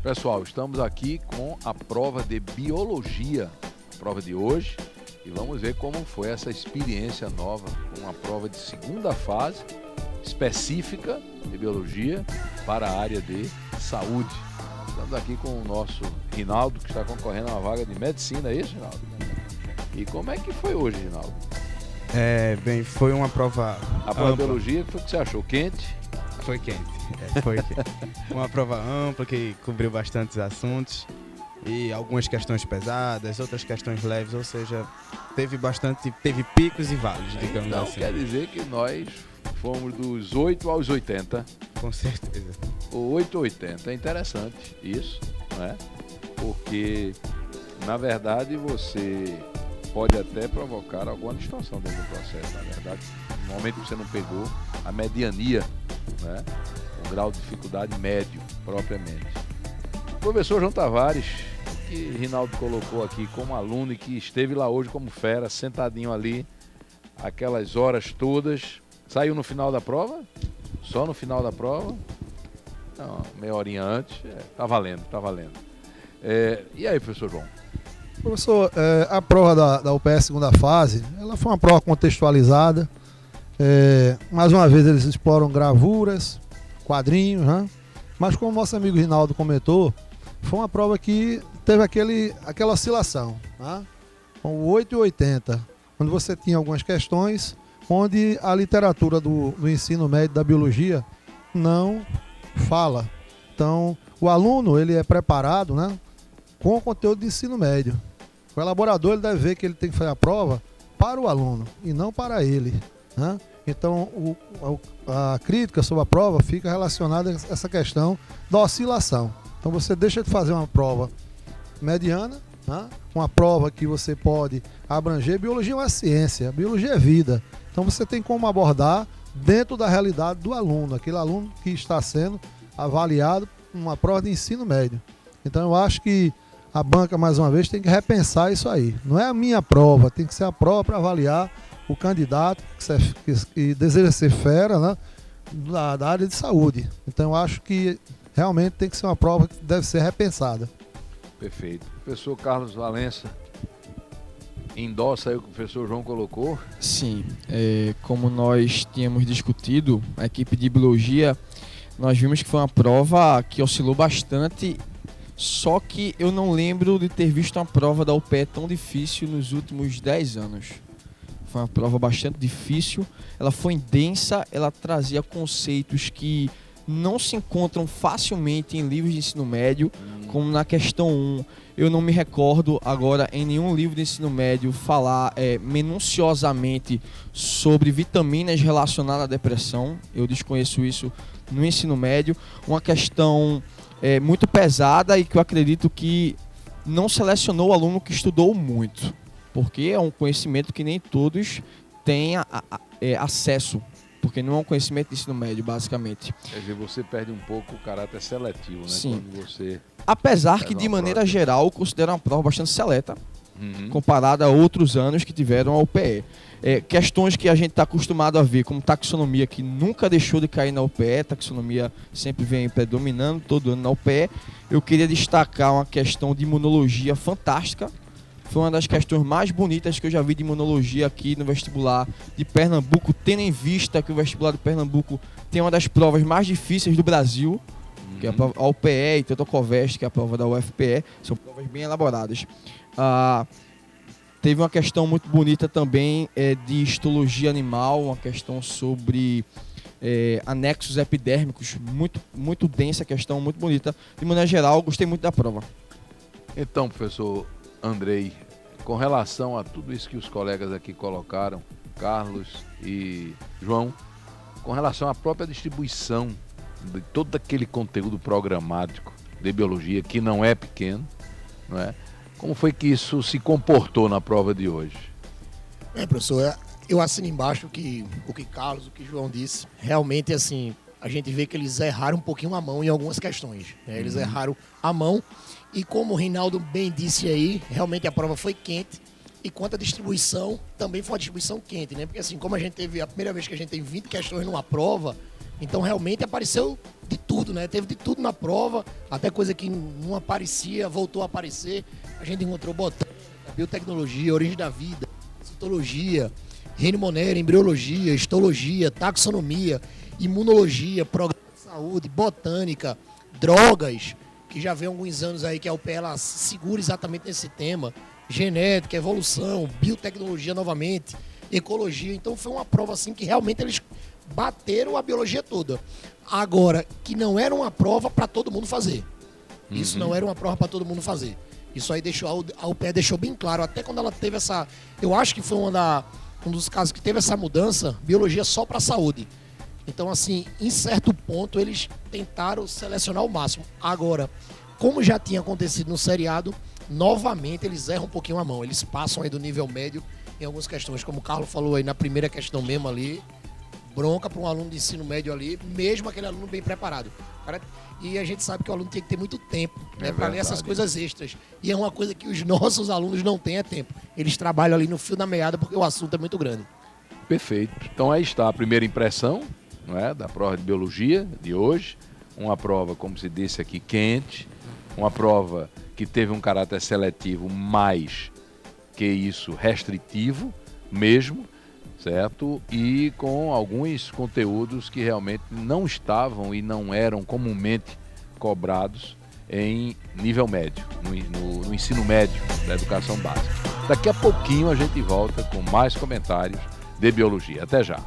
Pessoal, estamos aqui com a prova de biologia, a prova de hoje, e vamos ver como foi essa experiência nova, com uma prova de segunda fase, específica de biologia para a área de saúde. Estamos aqui com o nosso Rinaldo, que está concorrendo a uma vaga de medicina, é isso, Rinaldo? E como é que foi hoje, Rinaldo? Bem, foi uma prova A prova de ampla. biologia, o que foi que você achou? Quente? Foi quente. Foi quente. Uma prova ampla que cobriu bastantes assuntos e algumas questões pesadas, outras questões leves, ou seja, teve picos e vales, digamos Então, assim. quer dizer que nós fomos dos 8 aos 80. Com certeza. O 880 é interessante isso, não é? Porque, na verdade, você pode até provocar alguma distorção dentro do processo. Na verdade, no momento que você não pegou a mediania, né? O grau de dificuldade médio, propriamente. O professor João Tavares, que Rinaldo colocou aqui como aluno e que esteve lá hoje como fera, sentadinho ali, aquelas horas todas, saiu no final da prova? Só no final da prova? Não, meia horinha antes, tá valendo, tá valendo. E aí, professor João? Professor, a prova da UPS segunda fase, ela foi uma prova contextualizada. Mais uma vez eles exploram gravuras, quadrinhos, né? Mas como o nosso amigo Rinaldo comentou, foi uma prova que teve aquela oscilação, né? Com o 8 e 80, onde você tinha algumas questões onde a literatura do ensino médio da biologia não fala. Então, o aluno ele é preparado, né, com o conteúdo de ensino médio. O elaborador ele deve ver que ele tem que fazer a prova para o aluno e não para ele, né? Então, a crítica sobre a prova fica relacionada a essa questão da oscilação. Então, você deixa de fazer uma prova mediana, né? Uma prova que você pode abranger. Biologia é uma ciência, biologia é vida. Então, você tem como abordar dentro da realidade do aluno, aquele aluno que está sendo avaliado numa prova de ensino médio. Então, eu acho que a banca, mais uma vez, tem que repensar isso aí. Não é a minha prova, tem que ser a prova para avaliar o candidato que deseja ser fera, né, da área de saúde. Então eu acho que realmente tem que ser uma prova que deve ser repensada. Perfeito. Professor Carlos Valença, endossa aí o que o professor João colocou? Sim, como nós tínhamos discutido, a equipe de biologia, nós vimos que foi uma prova que oscilou bastante, só que eu não lembro de ter visto uma prova da UPE tão difícil nos últimos 10 anos. Foi uma prova bastante difícil, ela foi densa, ela trazia conceitos que não se encontram facilmente em livros de ensino médio, como na questão 1. Eu não me recordo agora em nenhum livro de ensino médio falar minuciosamente sobre vitaminas relacionadas à depressão. Eu desconheço isso no ensino médio. Uma questão muito pesada e que eu acredito que não selecionou o aluno que estudou muito, porque é um conhecimento que nem todos têm acesso, porque não é um conhecimento de ensino médio, basicamente. Quer dizer, você perde um pouco o caráter seletivo, né? Sim. Quando você... Apesar que, uma de maneira prova. geral, eu considero uma prova bastante seleta, comparada a outros anos que tiveram a UPE. Questões que a gente está acostumado a ver, como taxonomia, que nunca deixou de cair na UPE, taxonomia sempre vem predominando todo ano na UPE. Eu queria destacar uma questão de imunologia fantástica. Foi uma das questões mais bonitas que eu já vi de imunologia aqui no vestibular de Pernambuco, tendo em vista que o vestibular de Pernambuco tem uma das provas mais difíceis do Brasil, que é a UPE e Totocovest, que é a prova da UFPE. São provas bem elaboradas. Teve uma questão muito bonita também de histologia animal, uma questão sobre anexos epidérmicos, muito densa questão, muito bonita. De maneira geral, gostei muito da prova. Então, professor Andrei, com relação a tudo isso que os colegas aqui colocaram, Carlos e João, com relação à própria distribuição de todo aquele conteúdo programático de biologia, que não é pequeno, não é? Como foi que isso se comportou na prova de hoje? Professor, eu assino embaixo o que Carlos, o que João disse. Realmente, assim, a gente vê que eles erraram um pouquinho a mão em algumas questões, né? Eles erraram a mão e, como o Rinaldo bem disse aí, realmente a prova foi quente. E quanto à distribuição, também foi uma distribuição quente, né? Porque assim, como a gente teve a primeira vez que a gente tem 20 questões numa prova, Então realmente apareceu de tudo, né? Teve de tudo na prova, até coisa que não aparecia, voltou a aparecer. A gente encontrou botânica, biotecnologia, origem da vida, citologia, reino monero, embriologia, histologia, taxonomia, imunologia, programa de saúde, botânica, drogas, que já vem há alguns anos aí que a UPE ela segura exatamente nesse tema, genética, evolução, biotecnologia novamente, ecologia. Então foi uma prova assim que realmente eles bateram a biologia toda. Agora, que não era uma prova para todo mundo fazer. Isso não era uma prova para todo mundo fazer. Isso aí deixou a UPE deixou bem claro, até quando ela teve essa, eu acho que foi um dos casos que teve essa mudança, biologia só para saúde. Então, assim, em certo ponto, eles tentaram selecionar o máximo. Agora, como já tinha acontecido no seriado, novamente eles erram um pouquinho a mão. Eles passam aí do nível médio em algumas questões. Como o Carlos falou aí na primeira questão mesmo ali, bronca para um aluno de ensino médio ali, mesmo aquele aluno bem preparado. E a gente sabe que o aluno tem que ter muito tempo, né, para ler essas coisas extras. E é uma coisa que os nossos alunos não têm, é tempo. Eles trabalham ali no fio da meada porque o assunto é muito grande. Perfeito. Então aí está a primeira impressão, não é, da prova de biologia de hoje. Uma prova, como se disse aqui, quente. Uma prova que teve um caráter seletivo mais que isso, restritivo mesmo, certo? E com alguns conteúdos que realmente não estavam e não eram comumente cobrados em nível médio, no ensino médio da educação básica. Daqui a pouquinho a gente volta com mais comentários de biologia. Até já!